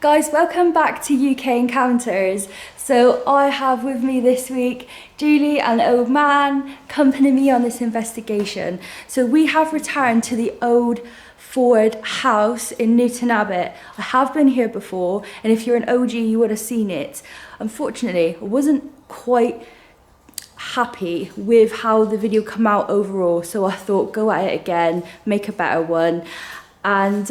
Guys, welcome back to UK Encounters. So I have with me this week Julie and Old Man accompanying me on this investigation. So we have returned to the old Ford house in Newton Abbot. I have been here before, and if you're an OG you would have seen it. Unfortunately, I wasn't quite happy with how the video come out overall, so I thought go at it again, make a better one, and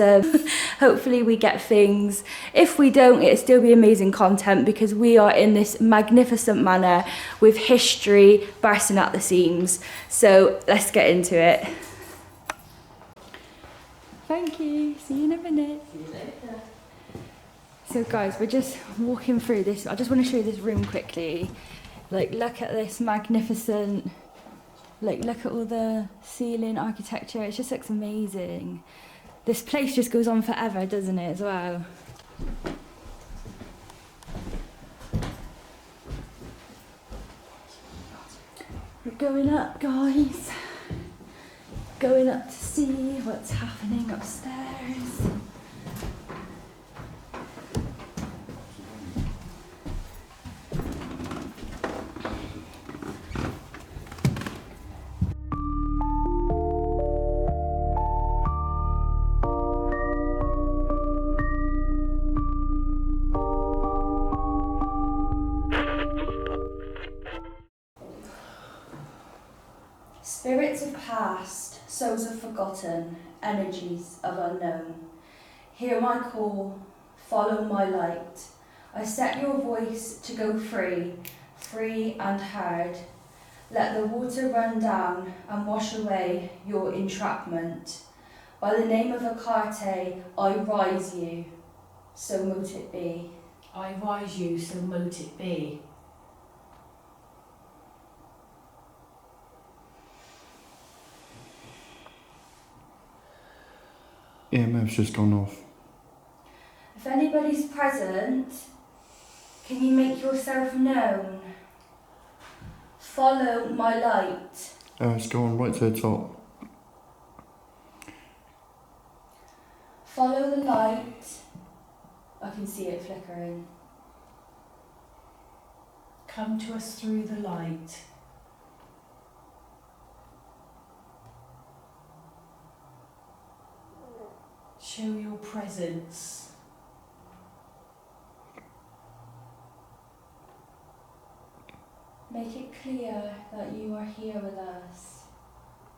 hopefully we get things. If we don't, it'll still be amazing content because we are in this magnificent manor with history bursting at the seams. So let's get into it. Thank you, see you in a minute. See you later. So guys, we're just walking through this. I just want to show you this room quickly. Like, look at this magnificent, like, look at all the ceiling architecture. It just looks amazing. This place just goes on forever, doesn't it, as well? We're going up, guys. Going up to see what's happening upstairs. Spirits of past, souls of forgotten, energies of unknown. Hear my call, follow my light. I set your voice to go free, free and heard. Let the water run down and wash away your entrapment. By the name of Akarte, I rise you, so mote it be. I rise you, so mote it be. EMF's just gone off. If anybody's present, can you make yourself known? Follow my light. It's gone right to the top. Follow the light. I can see it flickering. Come to us through the light. Show your presence. Make it clear that you are here with us.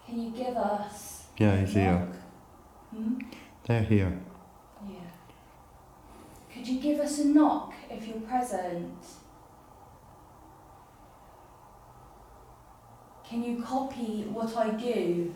Can you give us? Yeah, he's here. They're here. Yeah. Could you give us a knock if you're present? Can you copy what I do?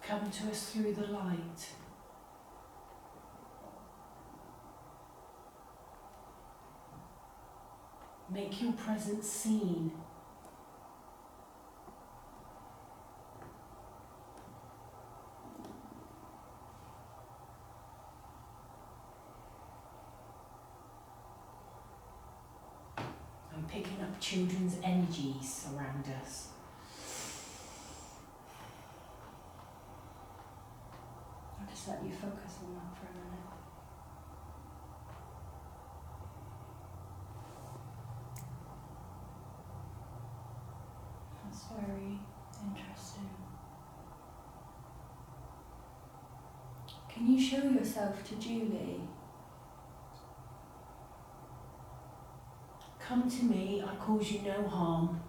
Come to us through the light. Make your presence seen. I'm picking up children's energies around us. I'll just let you focus on that for a minute. That's very interesting. Can you show yourself to Julie? Come to me, I cause you no harm.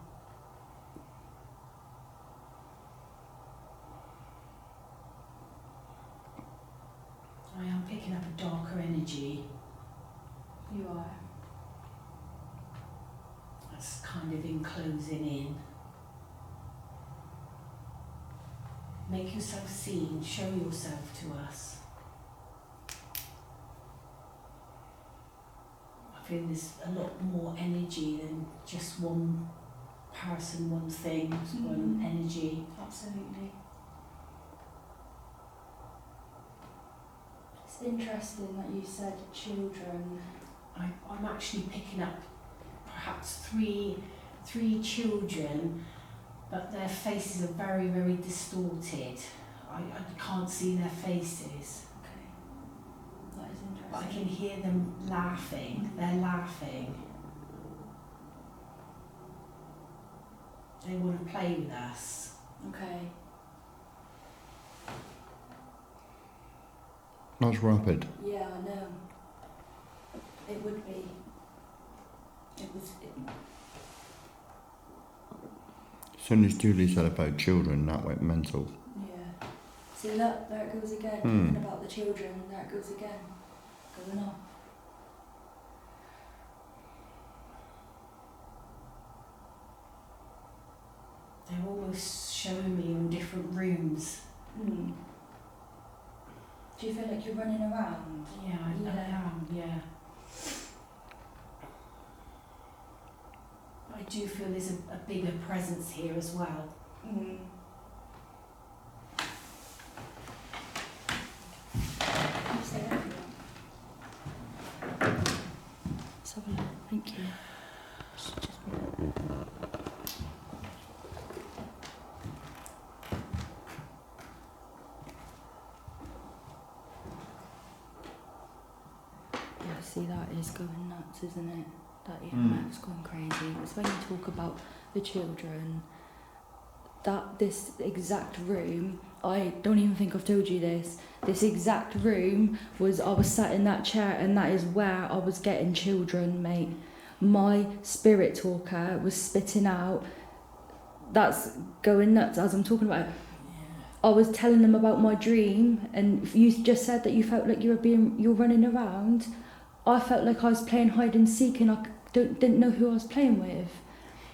I am picking up a darker energy. You are. That's kind of enclosing in. Make yourself seen, show yourself to us. I feel there's a lot more energy than just one person, one thing, one energy. Absolutely. It's interesting that you said children. I'm actually picking up perhaps three children, but their faces are very, very distorted. I can't see their faces. Okay. That is interesting. But I can hear them laughing. They're laughing. They want to play with us. Okay. That's rapid. Yeah, I know. It would be. As soon as Julie said about children, that went mental. Yeah. See, look, there it goes again. Hmm. Talking about the children, there it goes again. Going on. They're almost showing me all different rooms. Hmm. Do you feel like you're running around? Yeah, I am, yeah. I do feel there's a bigger presence here as well. Mm. Let's have a look. Thank you. Yeah, see, that is going nuts, isn't it? That EMF's going crazy. It's when you talk about the children, that this exact room, I don't even think I've told you this, this exact room I was sat in that chair, and that is where I was getting children, mate. My spirit talker was spitting out, that's going nuts as I'm talking about it. I was telling them about my dream, and you just said that you felt like you're running around. I felt like I was playing hide and seek, and I didn't know who I was playing with.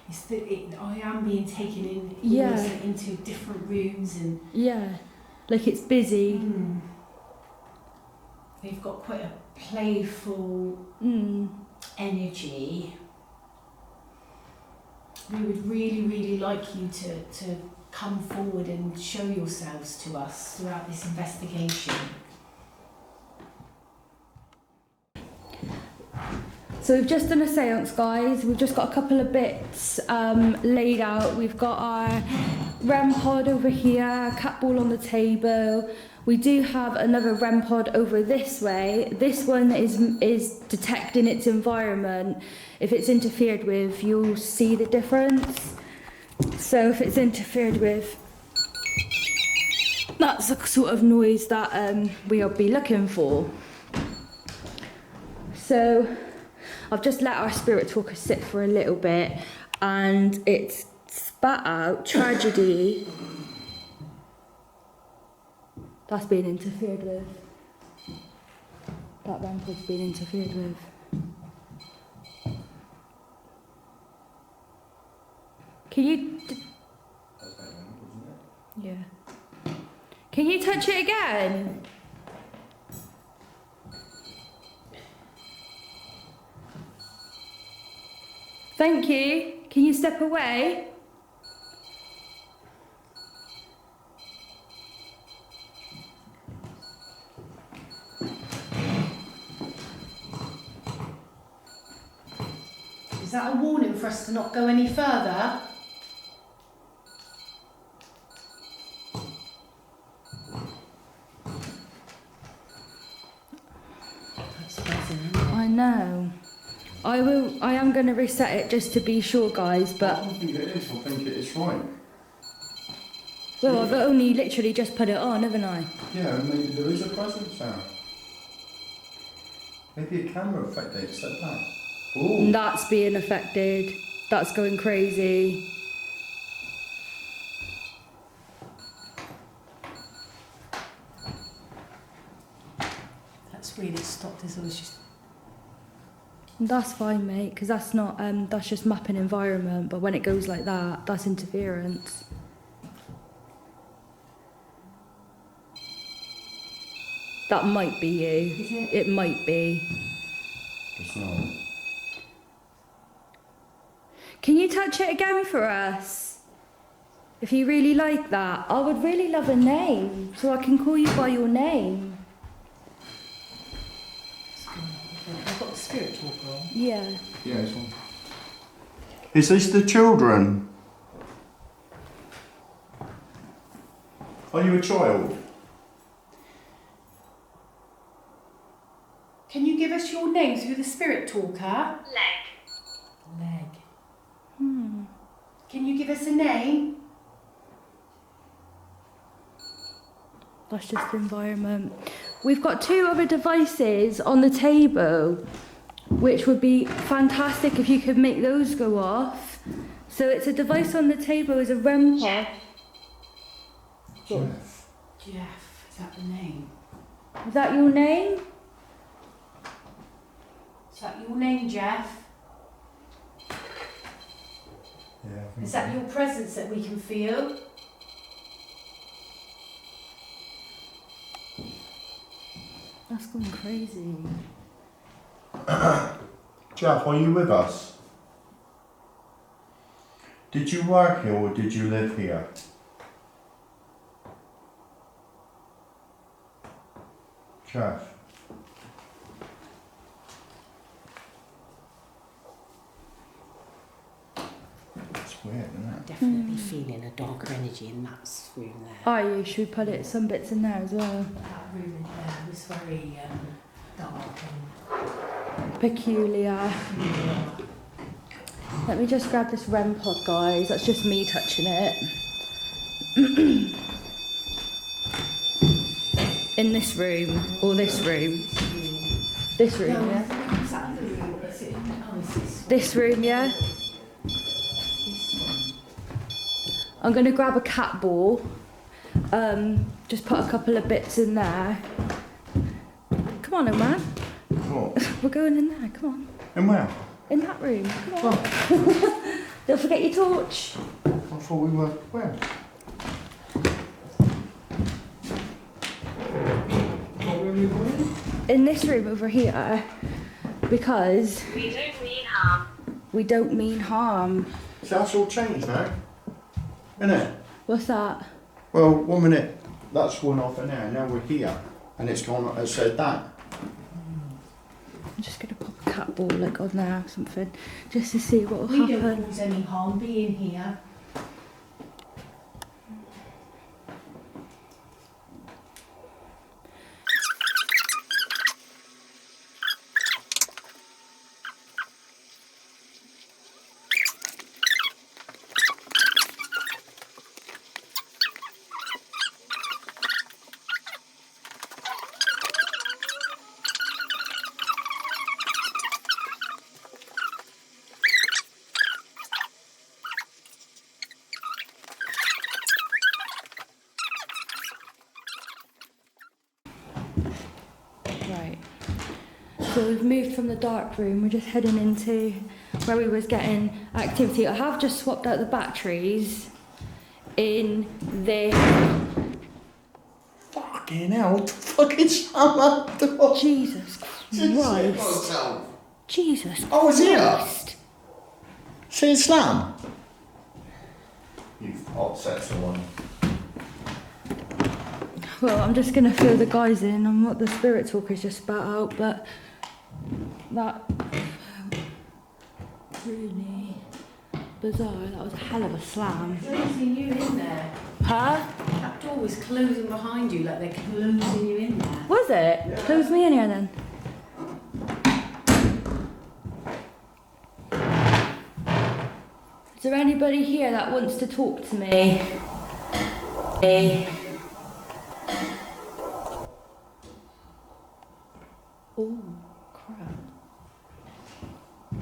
I am being taken in into different rooms and like it's busy. They've got quite a playful energy. We would really, really like you to come forward and show yourselves to us throughout this investigation. So we've just done a seance, guys. We've just got a couple of bits laid out. We've got our REM pod over here, cat ball on the table. We do have another REM pod over this way. This one is detecting its environment. If it's interfered with, you'll see the difference. So if it's interfered with, that's the sort of noise that we'll be looking for. So I've just let our spirit talker sit for a little bit, and it's spat out tragedy. That's being interfered with. That rampag's being interfered with. Can you... Yeah. Can you touch it again? Thank you. Can you step away? Is that a warning for us to not go any further? That's buzzing, isn't it? I know. I am going to reset it just to be sure, guys, but... I don't think it is. I think it is right. Well, I've only literally just put it on, haven't I? Yeah, maybe there is a presence now. Maybe a camera affected it, said that. Ooh. That's being affected. That's going crazy. That's really stopped us. I was just... That's fine, mate, because that's not, that's just mapping environment, but when it goes like that, that's interference. That might be you. Is it? It might be. It's not. Can you touch it again for us? If you really like that. I would really love a name, so I can call you by your name. spirit talker on? Yeah. Yeah, it's on. Is this the children? Are you a child? Can you give us your name through the spirit talker? Leg. Can you give us a name? That's just the environment. We've got 2 other devices on the table, which would be fantastic if you could make those go off. So it's a device on the table, is a REM pod. Jeff. Jeff, is that the name? Is that your name? Is that your name, Jeff? Yeah, I think Is that your presence that we can feel? That's going crazy. Jeff, are you with us? Did you work here or did you live here? Jeff. It's weird, isn't it? Definitely feeling a darker energy in that room there. Are you? Should we put some bits in there as well? That room in there was very dark and Peculiar. Let me just grab this REM pod, guys. That's just me touching it. In this room, or this room. This room, yeah? Is that the room? Is it? Oh, is this one? This room, yeah? This I'm going to grab a cat ball. Just put a couple of bits in there. Come on, old man. What? We're going in there, come on. And where? In that room, come on. Don't forget your torch. I thought we were. Where? What room are we going in? In this room over here, because We don't mean harm. we don't mean harm. So that's all changed now, isn't it? What's that? Well, 1 minute, that's gone off in there, now we're here, and it's gone, it said that. I'm just going to pop a cat ball like on there or something, just to see what will We happen. don't cause any harm being here. Right. So we've moved from the dark room, we're just heading into where we was getting activity. I have just swapped out the batteries in this. Fucking hell, what the fuck is that? Jesus Christ. Jesus Oh, is it? Christ. See Islam? You've upset someone. Well, I'm just going to fill the guys in on what the spirit talkers just spat out, but that really bizarre. That was a hell of a slam. Closing you in there. Huh? That door was closing behind you, like they're closing you in there. Was it? Close me in here then. Is there anybody here that wants to talk to me? Oh, crap. I'm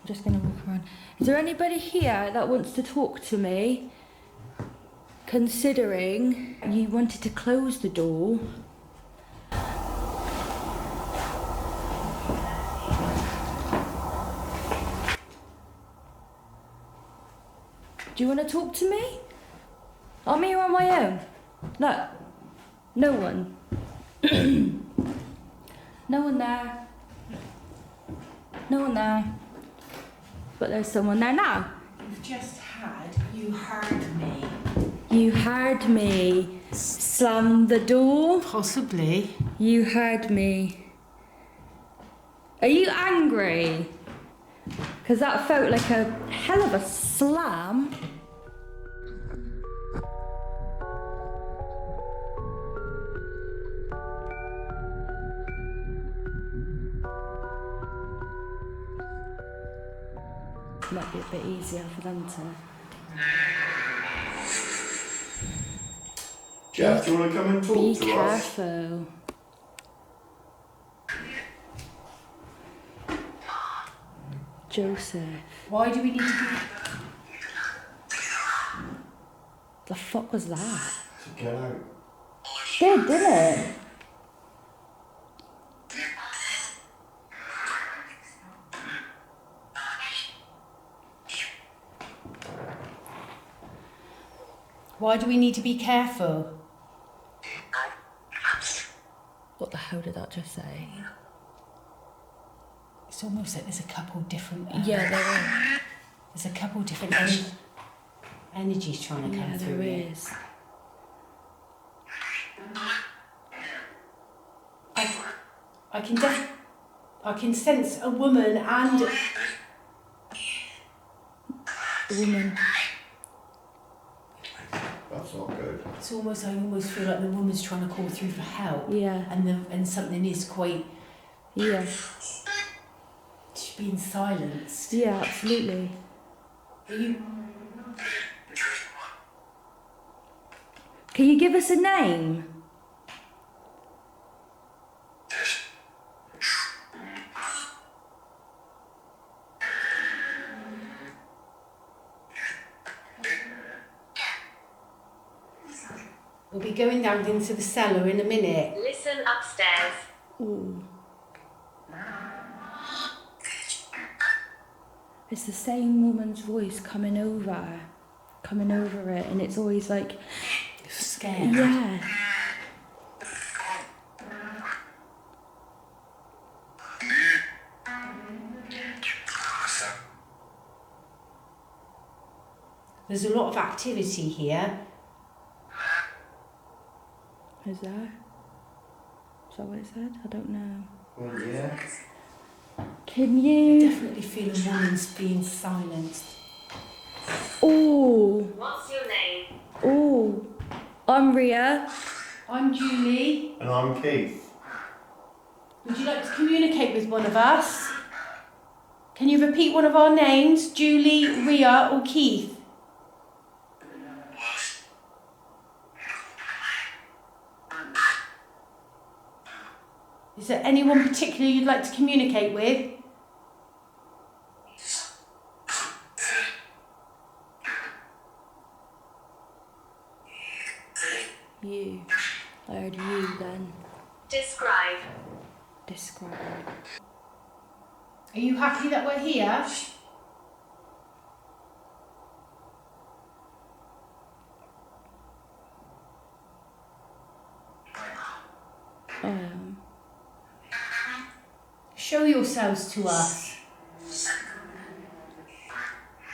just going to walk around. Is there anybody here that wants to talk to me? Considering you wanted to close the door. Do you want to talk to me? I'm here on my own. Look, no one. No one there. No one there. But there's someone there now. You've just had, you heard me. You heard me slam the door. Possibly. You heard me. Are you angry? Because that felt like a hell of a slam. Might be a bit easier for them to... Jeff, do you want to come and talk Be to us? careful. Joseph. Why do we need to be... The fuck was that? To get out. Did, didn't it? Why do we need to be careful? What the hell did that just say? It's almost like there's a couple different... Yeah, there There's a couple different energies trying to come through here. is. I can sense a woman and... A woman. That's not good. It's almost, I almost feel like the woman's trying to call through for help. Yeah. And something is quite... Yeah. She's being silenced. Yeah, absolutely. Are you... Can you give us a name? We'll be going down into the cellar in a minute. Listen upstairs. Ooh. It's the same woman's voice coming over it, and it's always like, Scared. yeah. There's a lot of activity here. Is there? Is that what it said? I don't know. Well, yeah. Can I you... definitely feel a woman's being silenced. Oh, What's your name? oh. I'm Ria. I'm Julie. And I'm Keith. Would you like to communicate with one of us? Can you repeat one of our names? Julie, Ria or Keith? Is there anyone particular you'd like to communicate with? You. I heard you then. Describe. Describe. Are you happy that we're here? I am. Show yourselves to us.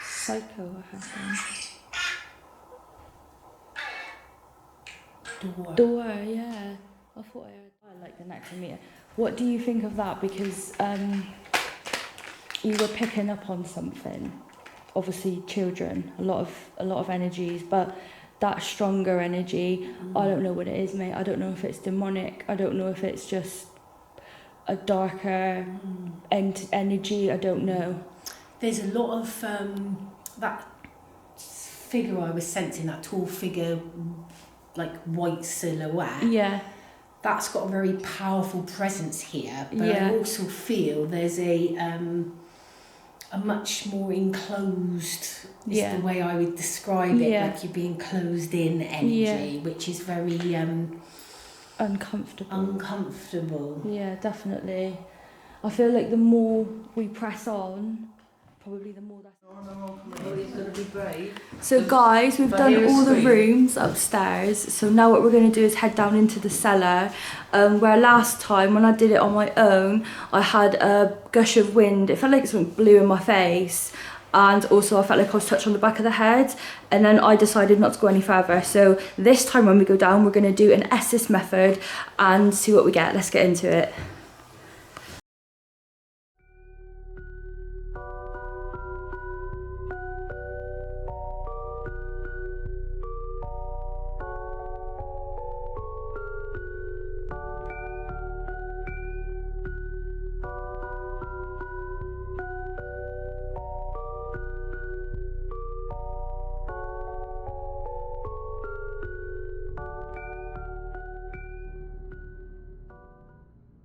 Psycho, I have Door. Door, yeah. I thought I like the necrometer. What do you think of that? Because you were picking up on something. Obviously, children, a lot of energies, but that stronger energy, I don't know what it is, mate. I don't know if it's demonic. I don't know if it's just a darker energy. I don't know. There's a lot of that figure I was sensing, that tall figure, like white silhouette. Yeah. That's got a very powerful presence here, but Yeah. I also feel there's a much more enclosed, is Yeah. the way I would describe it, Yeah. like you're being closed in energy, which is very Uncomfortable. uncomfortable. Yeah, definitely. I feel like the more we press on, probably the more that's... He's going to be brave. So guys, we've But done here's all the three. rooms upstairs. So now what we're going to do is head down into the cellar. Where last time, when I did it on my own, I had a gush of wind. It felt like something blew in my face. And also I felt like I was touched on the back of the head. And then I decided not to go any further. So this time when we go down, we're going to do an Estes method and see what we get. Let's get into it.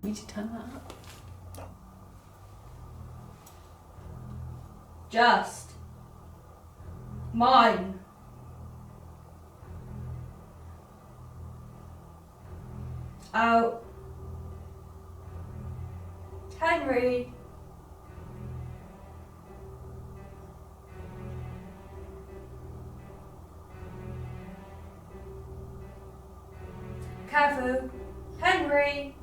Need to turn that up. Just mine. Out. Henry. Careful. Henry.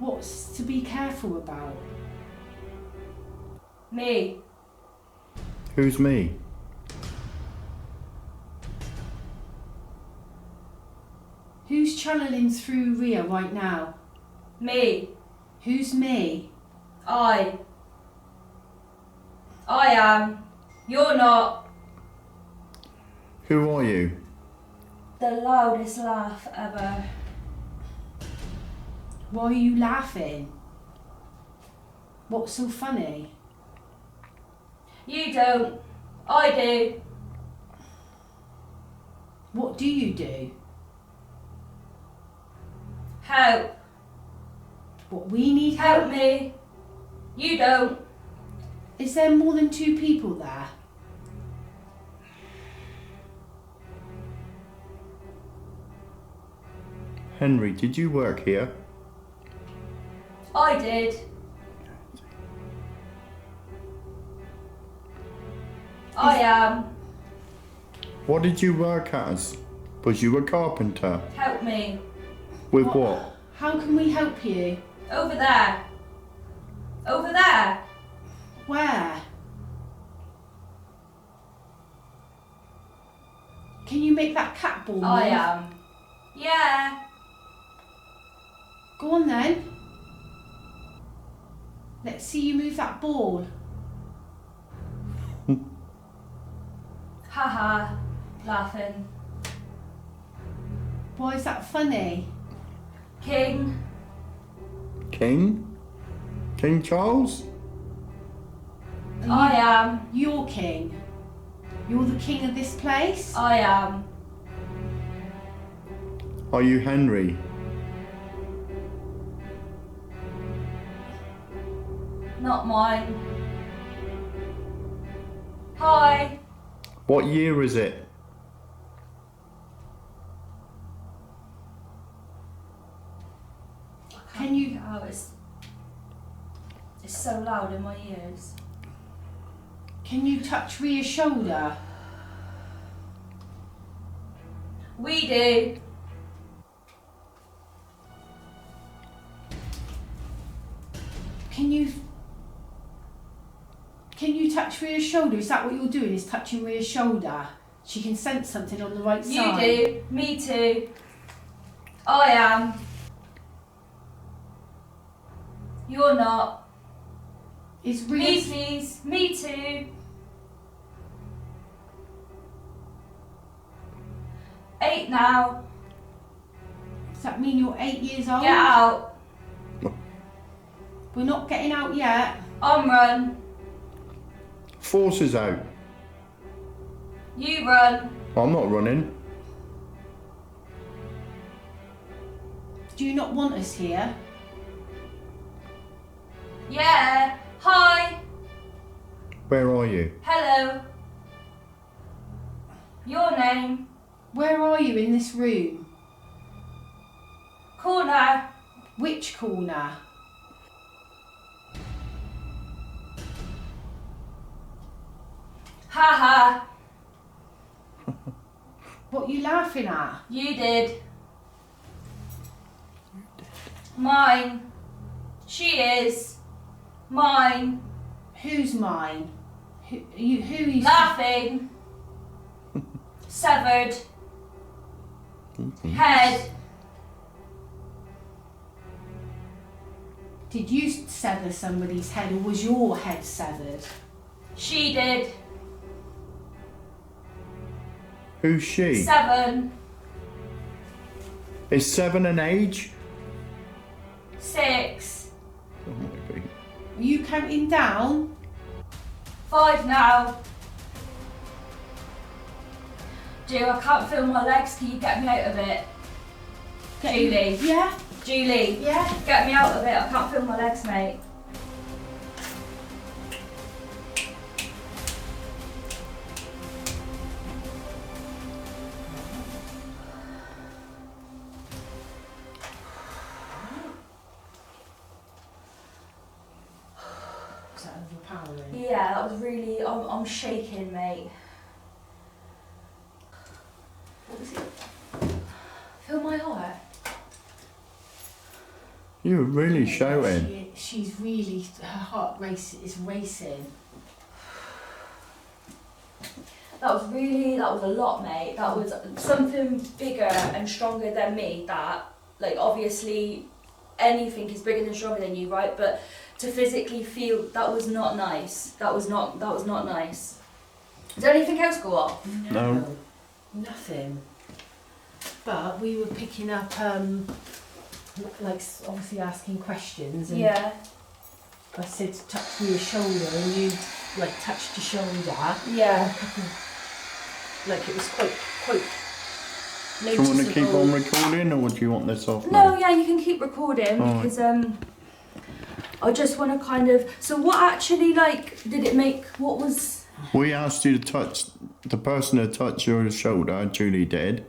What's to be careful about? Me. Who's me? Who's channeling through Ria right now? Me. Who's me? I am. You're not. Who are you? The loudest laugh ever. Why are you laughing? What's so funny? You don't. I do. What do you do? Help. What, we need Help help? me. You don't. Is there more than 2 people there? Henry, did you work here? I did. I am. What did you work as? Was you a carpenter? Help me. With what? How can we help you? Over there. Over there. Where? Can you make that cat ball move? I am. Yeah. Go on then. Let's see you move that ball. Haha. Laughing. Why is that funny? King. King? King Charles? I am. You're king. You're the king of this place? I am. Are you Henry? Not mine. Hi. What year is it? Can you- Oh, it's so loud in my ears. Can you touch Ria's shoulder? We do. Can you touch Ria's shoulder? Is that what you're doing? Is touching Ria's shoulder? She can sense something on the right You side. do. Me too. I am. You're not. Is Me Ria's... please. Me too. 8 now. Does that mean you're 8 years old? Get out. We're not getting out yet. On run. Forces out. You run. I'm not running. Do you not want us here? Yeah. Hi. Where are you? Hello. Your name. Where are you in this room? Corner. Which corner? Haha. What are you laughing at? You did. Mine. She is. Mine. Who's mine? Who are you? Laughing. Severed. Head. Did you sever somebody's head, or was your head severed? She did. Who's she? 7. Is 7 an age? 6. Oh, maybe. Are you counting down? 5 now. Joe, I can't feel my legs. Can you get me out of it? Julie. Yeah? Julie, Yeah? get me out of it. I can't feel my legs, mate. Is that overpowering? Yeah, that was really. I'm shaking, mate. What was it? Feel my heart. You were really shouting. She's really, her heart is racing. That was a lot, mate. That was something bigger and stronger than me. That, like, obviously, anything is bigger and stronger than you, right? But to physically feel, that was not nice. That was not nice. Is there anything else go off? No. Nothing. But we were picking up, like, obviously asking questions. And Yeah. I said to touch your shoulder, and you, like, touched your shoulder. Yeah. Do Like, it was quite you want to keep on recording, or do you want this off No, now? yeah, you can keep recording Alright. because I just want to kind of. So what actually, like, did it make? What was? We asked you to touch the person that touched your shoulder, Julie did,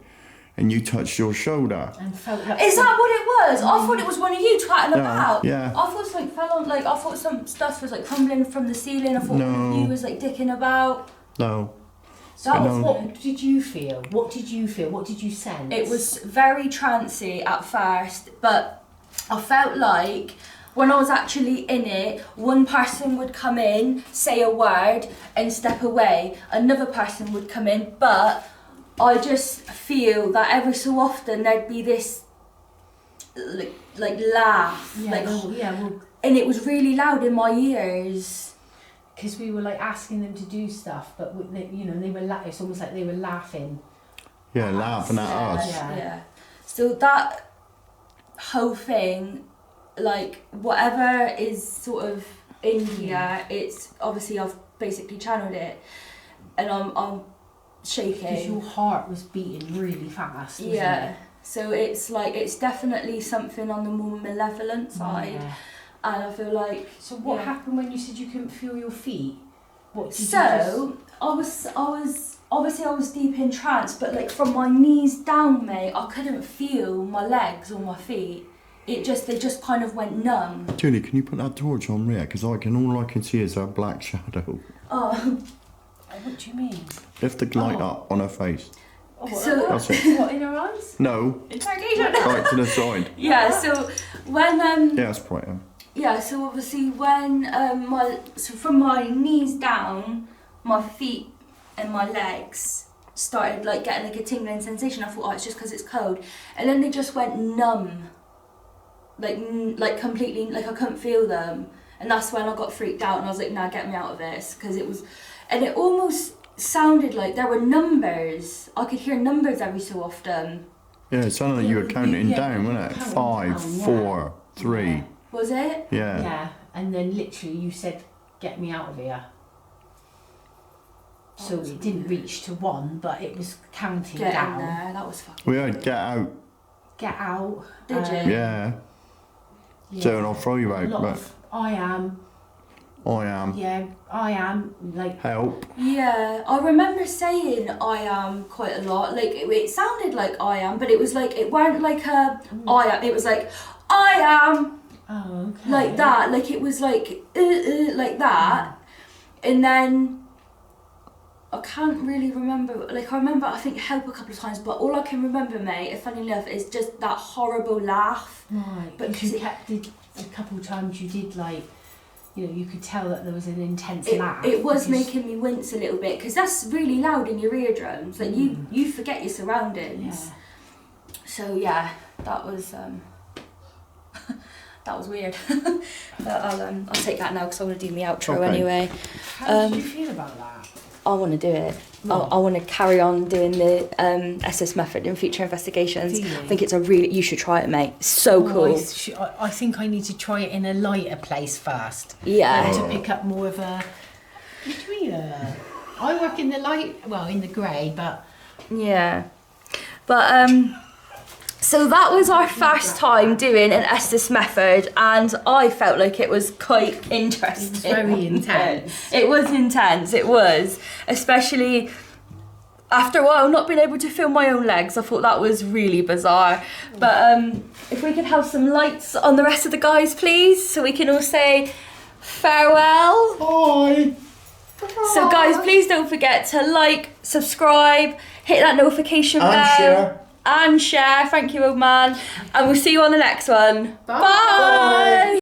and you touched your shoulder. And felt like... Is that what it was? I thought it was one of you twatting about. Yeah. I thought it like fell on. Like I thought some stuff was like crumbling from the ceiling. I thought one of you was like dicking about. No. That was, No. what did you feel? What did you feel? What did you sense? It was very trancy at first, but I felt like when I was actually in it, one person would come in, say a word, and step away. Another person would come in, but I just feel that every so often there'd be this like laugh, and it was really loud in my ears. Because we were like asking them to do stuff, but they, they were it's almost like they were laughing. Yeah, laughing at us. Yeah. So that whole thing, like whatever is sort of in here, it's obviously I've basically channeled it, and I'm shaking. Because your heart was beating really fast. Wasn't Yeah. It? So it's like it's definitely something on the more malevolent side, Yeah. and I feel like. So what happened when you said you couldn't feel your feet? What did So I was obviously I was deep in trance, but like from my knees down, mate, I couldn't feel my legs or my feet. They just kind of went numb. Julie, can you put that torch on there? Because all I can see is a black shadow. Oh. What do you mean? Lift the light up on her face. Oh, So- That's it. What, in her eyes? No, Interrogation. right to the side. Yeah. So when Yeah, that's brighter. Yeah, so obviously when from my knees down, my feet and my legs started like getting like a tingling sensation. I thought, oh, it's just because it's cold, and then they just went numb, like completely, like I couldn't feel them, and that's when I got freaked out and I was like, nah, get me out of this, because it was, and it almost sounded like there were numbers. I could hear numbers every so often. Yeah, it sounded like you were counting Yeah, down, wasn't it? counting 5, down, yeah. 4, 3. Yeah. Was it? Yeah. Yeah. And then literally you said, get me out of here. So it didn't reach to 1, but it was counting Get down. in there. That was fucking. We heard get out. Get out. Did you? Yeah. Yeah. So I'll throw you A out, lot but of, I am. Like, Help. Yeah, I remember saying I am quite a lot. Like it sounded like I am, but it was like it weren't like a I am. It was like I am oh, okay. like that. Like it was like that, and then I can't really remember. Like I remember I think help a couple of times, but all I can remember, mate, funny enough, is just that horrible laugh. Right, But because you it- did a couple of times you did like, you could tell that there was an intense laugh. It was because- making me wince a little bit because that's really loud in your eardrums. Like you forget your surroundings. Yeah. So yeah, that was that was weird. But I'll take that now because I want to do my outro Okay. anyway. How did you feel about that? I want to do it. What? I want to carry on doing the SS method in future investigations. Do you? I think it's you should try it, mate. It's so cool. I think I need to try it in a lighter place first. Yeah. To pick up more of a. What do you mean? I work in the light, well, in the grey, but Yeah. But So that was our first time doing an Estes method, and I felt like it was quite interesting. It's very intense. It was intense, it was. Especially after a while not being able to feel my own legs. I thought that was really bizarre. But if we could have some lights on the rest of the guys, please, so we can all say farewell. Bye. So guys, please don't forget to like, subscribe, hit that notification bell. And share. Thank you, old man. And we'll see you on the next one. Bye. Bye.